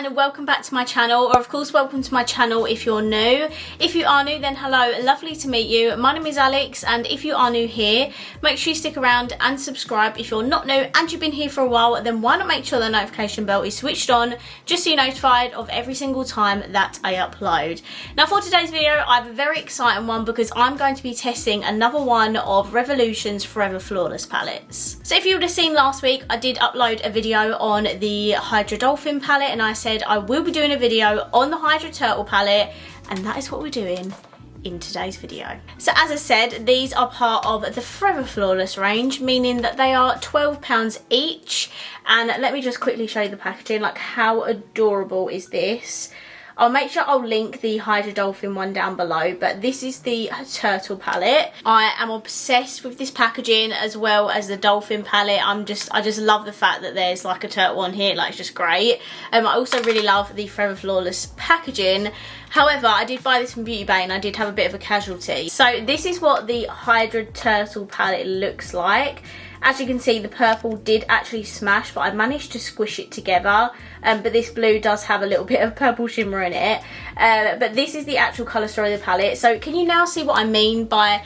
And welcome back to my channel, or of course welcome to my channel if you're new. If you are new, then hello, lovely to meet you. My name is Alex, and if you are new here, make sure you stick around and subscribe. If you're not new and you've been here for a while, then why not make sure the notification bell is switched on just so you're notified of every single time that I upload. Now for today's video, I have a very exciting one because I'm going to be testing another one of Revolution's Forever Flawless palettes. So if you would have seen last week, I did upload a video on the Hydra Dolphin palette, and I said I will be doing a video on the Hydra Turtle palette, and that is what we're doing in today's video. So as I said, these are part of the Forever Flawless range, meaning that they are £12 each. And let me just quickly show you the packaging. Like, how adorable is this? I'll make sure I'll link the Hydra Dolphin one down below, but this is the Turtle palette. I am obsessed with this packaging as well as the Dolphin palette. I just love the fact that there's like a turtle on here, like it's just great. I also really love the Forever Flawless packaging. However, I did buy this from Beauty Bay and I did have a bit of a casualty. So this is what the Hydra Turtle palette looks like. As you can see, the purple did actually smash, but I managed to squish it together. But this blue does have a little bit of purple shimmer in it. But this is the actual colour story of the palette. So can you now see what I mean by...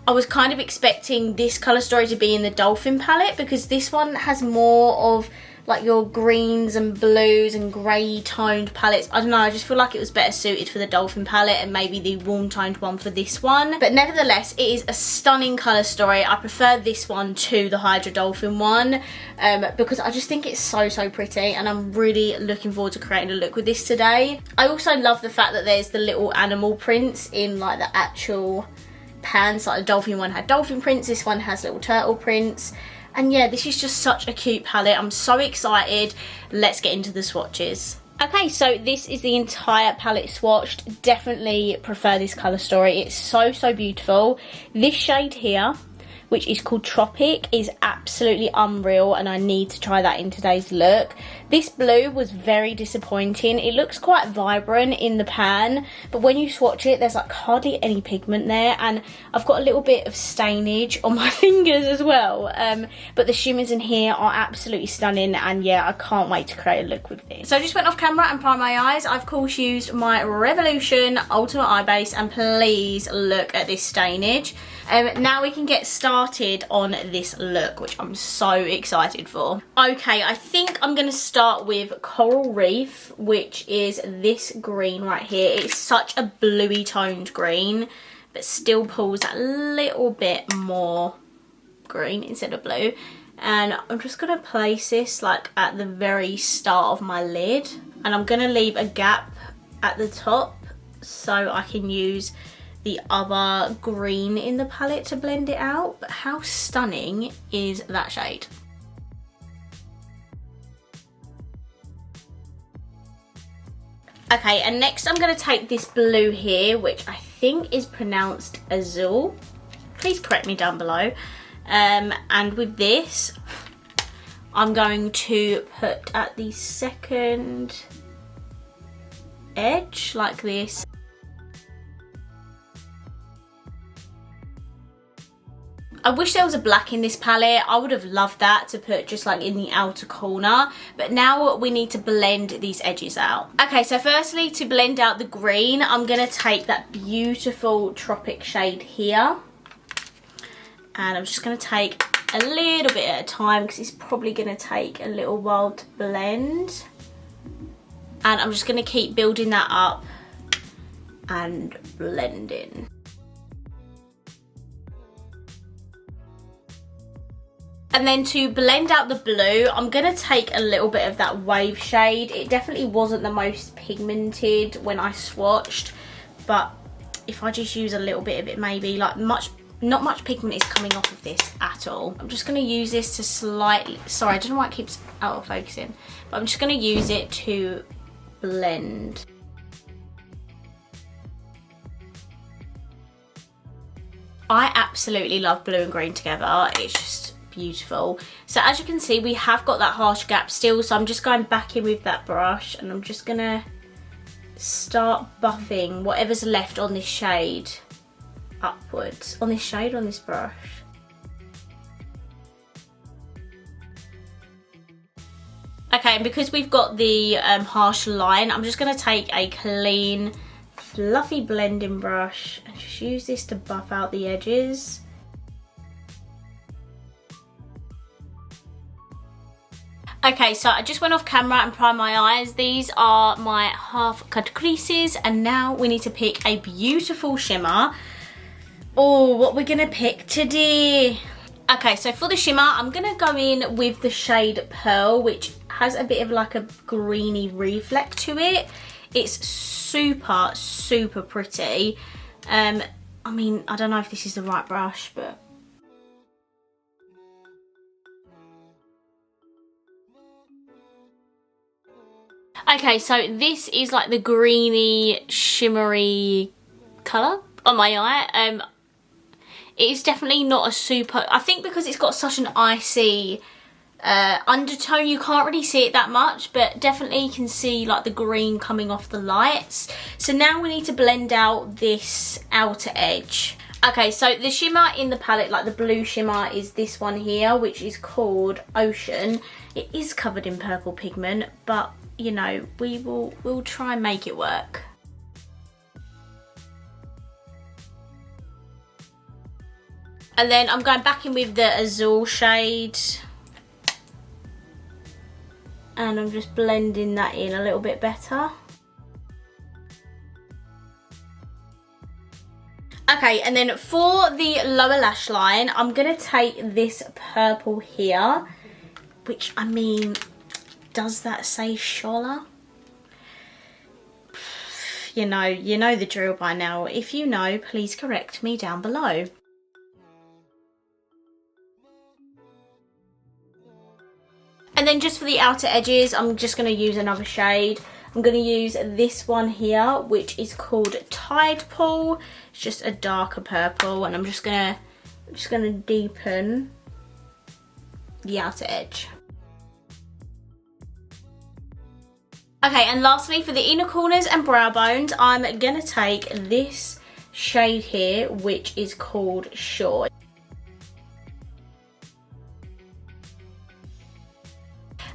I was kind of expecting this colour story to be in the Dolphin palette, because this one has more of like your greens and blues and grey toned palettes. I don't know, I just feel like it was better suited for the Dolphin palette and maybe the warm toned one for this one. But nevertheless, it is a stunning colour story. I prefer this one to the Hydra Dolphin one because I just think it's so pretty, and I'm really looking forward to creating a look with this today. I also love the fact that there's the little animal prints in like the actual pants. Like the Dolphin one had dolphin prints, this one has little turtle prints. And yeah, this is just such a cute palette. I'm so excited. Let's get into the swatches. Okay, so this is the entire palette swatched. Definitely prefer this colour story. It's so beautiful. This shade here, which is called Tropic, is absolutely unreal, and I need to try that in today's look. This blue was very disappointing. It looks quite vibrant in the pan, but when you swatch it, there's like hardly any pigment there, and I've got a little bit of stainage on my fingers as well. But the shimmers in here are absolutely stunning, and yeah, I can't wait to create a look with this. So I just went off camera and primed my eyes. I've of course used my Revolution Ultimate Eye Base, and please look at this stainage. Now we can get started on this look, which I'm so excited for. Okay, I think I'm going to start with Coral Reef, which is this green right here. It's such a bluey toned green, but still pulls that little bit more green instead of blue. And I'm just going to place this like at the very start of my lid, and I'm going to leave a gap at the top so I can use the other green in the palette to blend it out. But how stunning is that shade? Okay, and next I'm going to take this blue here, which I think is pronounced Azul. Please correct me down below. And with this, I'm going to put at the second edge like this. I wish there was a black in this palette. I would have loved that to put just like in the outer corner, but now we need to blend these edges out. Okay, so firstly, to blend out the green, I'm gonna take that beautiful Tropic shade here, and I'm just gonna take a little bit at a time because it's probably gonna take a little while to blend, and I'm just gonna keep building that up and blending. And then to blend out the blue, I'm going to take a little bit of that Wave shade. It definitely wasn't the most pigmented when I swatched, but if I just use a little bit of it, maybe, like not much pigment is coming off of this at all. I'm just going to use this to slightly, sorry, I don't know why it keeps out of focusing, but I'm just going to use it to blend. I absolutely love blue and green together. It's just beautiful. So as you can see, we have got that harsh gap still, so I'm just going back in with that brush and I'm just gonna start buffing whatever's left on this shade upwards. On this shade, on this brush. Okay, and because we've got the harsh line, I'm just going to take a clean, fluffy blending brush and just use this to buff out the edges. Okay, so I just went off camera and primed my eyes. These are my half cut creases, and now we need to pick a beautiful shimmer. Oh, what we're going to pick today. Okay, so for the shimmer, I'm going to go in with the shade Pearl, which has a bit of like a greeny reflect to it. It's super, super pretty. I mean, I don't know if this is the right brush, but... Okay, so this is like the greeny, shimmery colour on my eye. It is definitely not a super... I think because it's got such an icy undertone, you can't really see it that much, but definitely you can see like the green coming off the lights. So now we need to blend out this outer edge. Okay, so the shimmer in the palette, like the blue shimmer, is this one here, which is called Ocean. It is covered in purple pigment, but you know, we'll try and make it work. And then I'm going back in with the Azul shade. And I'm just blending that in a little bit better. Okay, and then for the lower lash line, I'm going to take this purple here. Which, I mean, does that say Shola? You know the drill by now. If you know, please correct me down below. And then just for the outer edges, I'm just going to use another shade. I'm going to use this one here, which is called Tide Pool. It's just a darker purple, and I'm just going to deepen the outer edge. Okay, and lastly, for the inner corners and brow bones, I'm going to take this shade here, which is called Shore.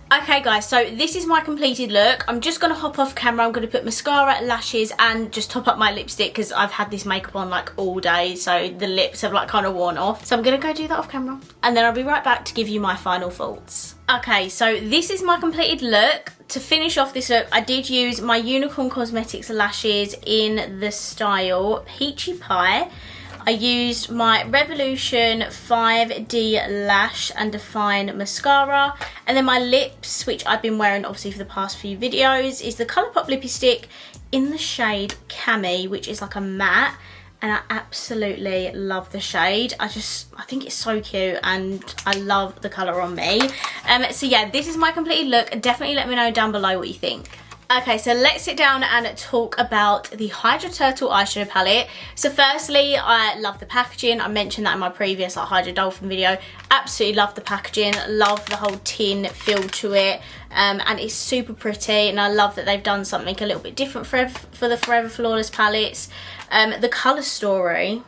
Okay guys, so this is my completed look. I'm just going to hop off camera. I'm going to put mascara, lashes and just top up my lipstick because I've had this makeup on like all day, so the lips have like kind of worn off. So I'm going to go do that off camera and then I'll be right back to give you my final thoughts. Okay, so this is my completed look. To finish off this look, I did use my Unicorn Cosmetics lashes in the style Peachy Pie. I used my Revolution 5D Lash and Define Mascara. And then my lips, which I've been wearing obviously for the past few videos, is the Colourpop Lippy Stick in the shade Cami, which is like a matte. And I absolutely love the shade. I think it's so cute and I love the colour on me. So yeah, this is my completed look. Definitely let me know down below what you think. Okay, so let's sit down and talk about the Hydra Turtle eyeshadow palette. So firstly, I love the packaging. I mentioned that in my previous Hydra Dolphin video. Absolutely love the packaging. Love the whole tin feel to it. And it's super pretty. And I love that they've done something a little bit different for the Forever Flawless palettes. The colour story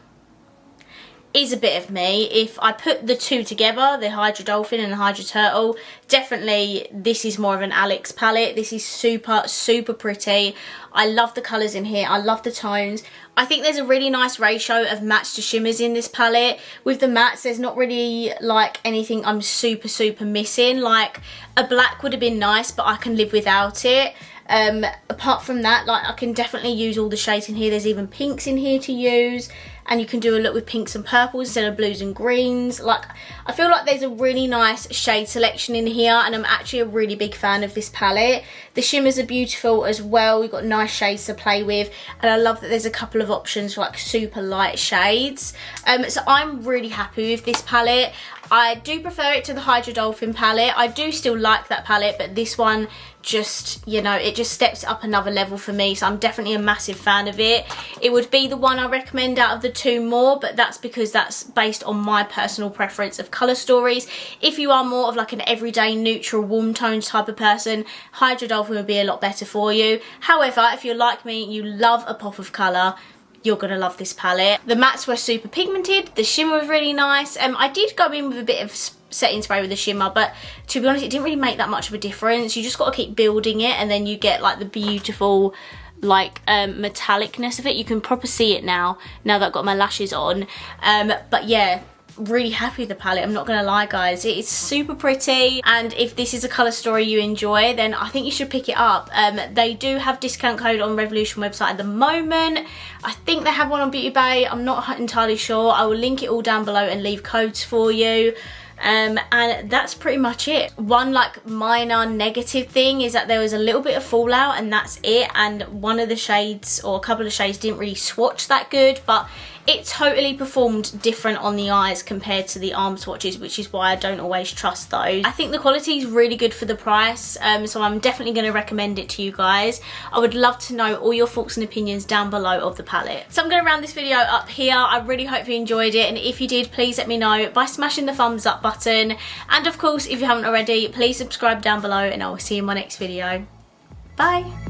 is a bit of me. If I put the two together, the Hydra Dolphin and the Hydra Turtle, definitely this is more of an Alex palette. This is super, super pretty. I love the colours in here. I love the tones. I think there's a really nice ratio of mattes to shimmers in this palette. With the mattes, there's not really like anything I'm super, super missing. Like a black would have been nice, but I can live without it. Apart from that, like I can definitely use all the shades in here. There's even pinks in here to use, and you can do a look with pinks and purples instead of blues and greens. Like I feel like there's a really nice shade selection in here, and I'm actually a really big fan of this palette. The shimmers are beautiful as well. We've got nice shades to play with, and I love that there's a couple of options for like super light shades. So I'm really happy with this palette. I do prefer it to the Hydra Dolphin palette. I do still like that palette, but this one just, you know, it just steps up another level for me. So I'm definitely a massive fan of it. It would be the one I recommend out of the two more, but that's because that's based on my personal preference of colour stories. If you are more of like an everyday neutral warm tones type of person, Hydra Dolphin would be a lot better for you. However, if you're like me, you love a pop of colour, you're gonna love this palette. The mattes were super pigmented, the shimmer was really nice. I did go in with a bit of setting spray with the shimmer, but to be honest, it didn't really make that much of a difference. You just got to keep building it, and then you get like the beautiful like metallicness of it. You can proper see it now that I've got my lashes on. But yeah, really happy with the palette, I'm not gonna lie guys. It is super pretty, and if this is a colour story you enjoy, then I think you should pick it up. They do have discount code on Revolution website at the moment. I think they have one on Beauty Bay, I'm not entirely sure. I will link it all down below and leave codes for you. And that's pretty much it. One like minor negative thing is that there was a little bit of fallout, and that's it. And one of the shades, or a couple of shades, didn't really swatch that good, but it totally performed different on the eyes compared to the arm swatches, which is why I don't always trust those. I think the quality is really good for the price, so I'm definitely going to recommend it to you guys. I would love to know all your thoughts and opinions down below of the palette. So I'm going to round this video up here. I really hope you enjoyed it, and if you did, please let me know by smashing the thumbs up button. And of course, if you haven't already, please subscribe down below, and I will see you in my next video. Bye!